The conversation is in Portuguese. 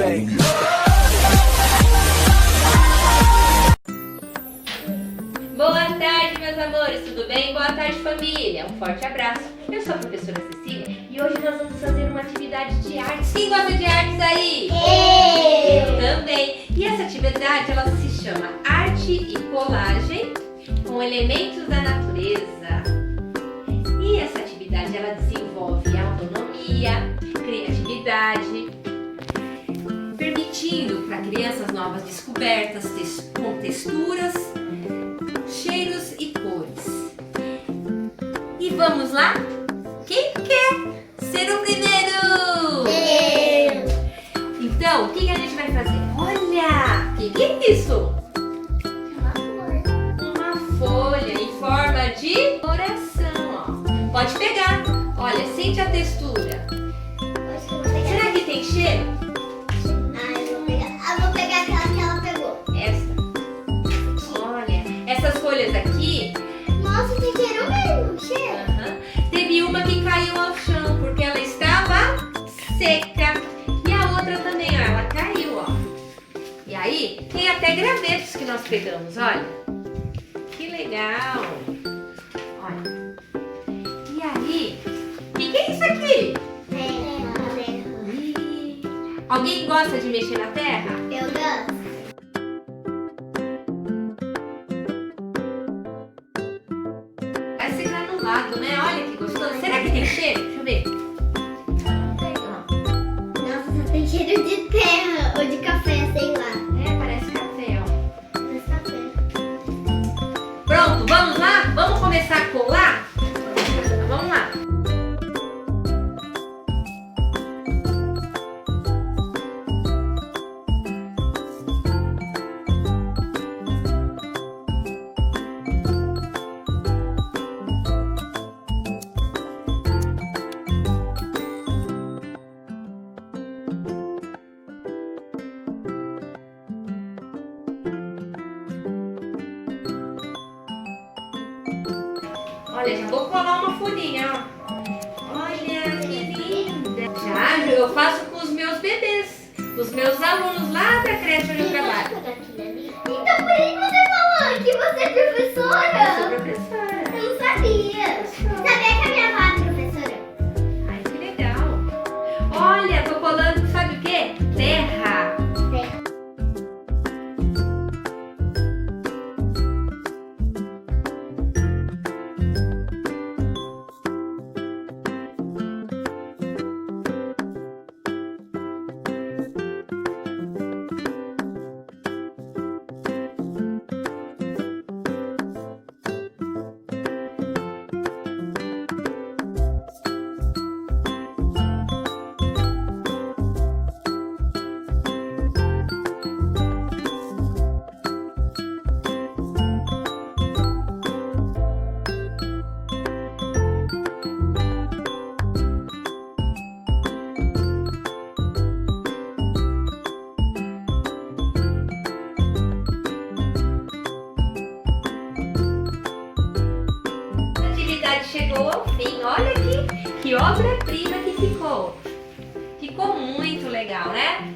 bem. Boa tarde, meus amores, tudo bem? Boa tarde, família. Um forte abraço. Eu sou a professora Cecília e hoje nós vamos fazer uma atividade de artes. Quem gosta de artes aí? Eu também. E essa atividade, ela se chama Arte e Colagem com Elementos da Natureza. E essa atividade, ela desenvolve autonomia, criatividade, permitindo para crianças novas descobertas com texturas, cheiros e cores. E vamos lá? Quem quer ser o primeiro? Eu! Então, o que a gente vai fazer? Olha! O que é isso? Uma folha em forma de coração, ó. Pode pegar. Olha, sente a textura. Acho que eu vou pegar. Será que tem cheiro? Eu vou pegar aquela que ela pegou. Essa. Olha, essas folhas aqui, Nossa, tem cheiro mesmo. Cheiro. teve uma que caiu ao chão porque ela estava seca. E a outra também, ó, ela caiu, ó. E aí, tem até gravetos que nós pegamos, olha. Que legal. Olha. E aí, o que é isso aqui? Ih, alguém gosta de mexer na terra? Eu gosto. Parece granulado, né? Olha que gostoso. Será que tem cheiro? Deixa eu ver. Ó. Nossa, tem cheiro de terra ou de café, sei lá. É, parece café, ó. Mas café. Pronto, vamos lá? Vamos começar a colar? Vamos lá. Olha, já vou colar uma folhinha, ó. Olha que linda. Já eu faço com os meus bebês, os meus alunos lá da creche onde eu trabalho. Então por isso você falou que você é Eu sou professora. professora. Eu não sabia. Sabia que a minha avó é professora? Ai, que legal. Olha, tô colando, sabe o quê? Terra. A atividade chegou ao fim. Olha que obra-prima que ficou. Ficou muito legal, né?